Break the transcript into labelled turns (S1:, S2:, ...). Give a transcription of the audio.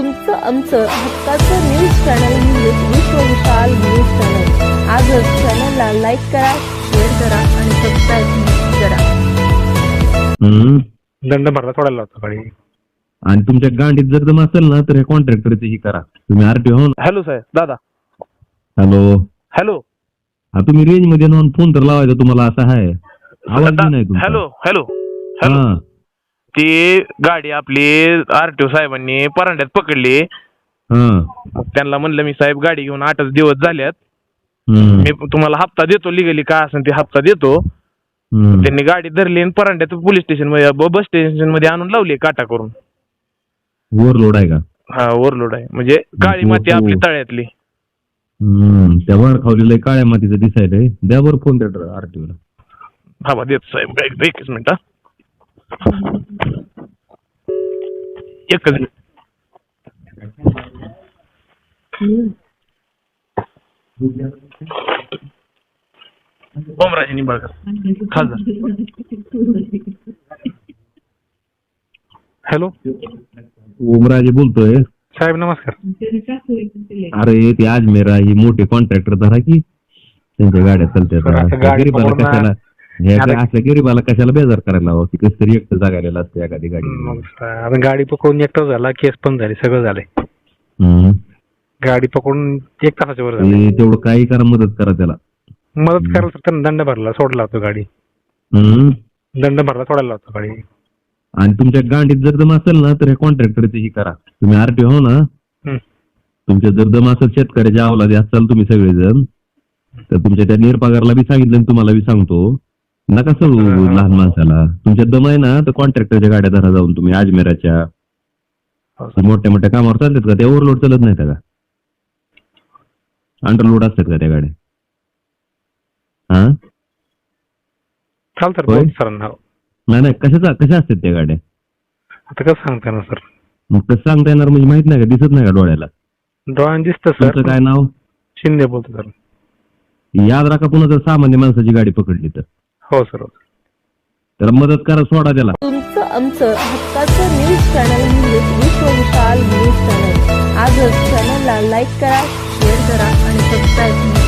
S1: तुमचं आमचं हक्काचं न्यूज चॅनल म्हणजे विश्व विशाल न्यूज चॅनल। आजच चॅनलला लाईक करा, शेअर करा आणि सबस्क्राईब करा।
S2: दंड भरला सोडायला होता गाडी।
S3: आणि तुमच्या गांडीत जर दम असेल ना तर हे कॉन्ट्रॅक्टरची ही करा, तुम्ही आरटीओ हो ना।
S2: हॅलो साहेब, दादा
S3: हॅलो
S2: हॅलो,
S3: हा तुम्ही रेंज मध्ये येऊन फोन तर लावायचा, तुम्हाला असा आहे आवाज बी नाही तुमचा।
S2: हॅलो हॅलो हॅलो,
S3: हा
S2: ती गाडी आपली आरटीओ साहेबांनी परांड्यात पकडली।
S3: हा
S2: त्यांना म्हणलं मी साहेब गाडी घेऊन 8च दिवस झाल्यात,
S3: हम्म,
S2: मी तुम्हाला हप्ता देतो, लिगली काय असेल ते हप्ता देतो।
S3: हम्म.
S2: त्यांनी गाडी धरली आणि परांड्यात पोलीस स्टेशन मध्ये बस स्टेशन मध्ये आणून लावली काटा करून।
S3: ओव्हरलोड आहे का?
S2: हा ओव्हरलोड आहे, म्हणजे काळी माती आपली तळ्यातली।
S3: त्या वर खावलेलं काळ्या मातीचं दिसायलंय, द्या बरं फोन त्या आरटीओ ला।
S2: हा बा देतो साहेब, एकच मिनिट हा। एकच मिनिट। ओमराजे निंबाळकर खासदार। हॅलो
S3: ओमराजे बोलतोय
S2: साहेब, नमस्कार।
S3: अरे ते अजमेरा ही मोठे कॉन्ट्रॅक्टर धरा की, त्यांच्या गाड्या चालतात। गरीबाला कशाला, असल्या गरीबाला कशाला बेजार करायला हवं, की कस तरी एकटं जागायला असते एखादी गाडी।
S2: आता गाडी पकडून एकटा झाला, केस पण झाली, सगळं झालंय। गाडी पकडून 1 तासाच्या वर झाली।
S3: तेवढं काही करा, मदत करा त्याला।
S2: मदत करायला तर त्यांना दंड भरला सोडला होता गाडी। दंड भरला सोडायला होता गाडी।
S3: आणि तुमच्या गांडीत जर दम असेल ना तर हे कॉन्ट्रॅक्टरची ही करा, तुम्ही आरटीओ हो ना। तुमच्या जर दम असेल, शेतकऱ्याच्या अवलादी असाल तुम्ही सगळेजण, तर तुमच्या त्या निरपगारला बी सांगितलं आणि तुम्हाला बी सांगतो, नका सांगू लहान माणसाला। तुमच्या दम आहे ना तर कॉन्ट्रॅक्टरच्या गाड्या धरा जाऊन तुम्ही अजमेराच्या। मोठ्या मोठ्या कामावर चालतात का? त्या ओव्हरलोड चालत नाहीत का? अंडरलोड असतात का त्या गाड्या? हा
S2: चालतं सरांना।
S3: नाही कशा असतात त्या गाड्या?
S2: आता कसं सांगता येणार सर?
S3: मग कसं सांगता येणार म्हणजे माहित नाही का, दिसत नाही का डोळ्याला?
S2: डोळ्यानं दिसतं सर।
S3: तुमचं काय नाव?
S2: शिंदे बोलतो सर।
S3: याद राखा, पुन्हा जर सामान्य माणसाची गाडी पकडली तर
S2: हो सर,
S3: तर मदत करा, सोडा त्याला।
S1: तुमचं आमचं हक्काचं न्यूज चॅनल म्हणजे विश्व विशाल न्यूज चॅनल। आजच चॅनलला लाईक करा, शेअर करा आणि सबस्क्राईब करा।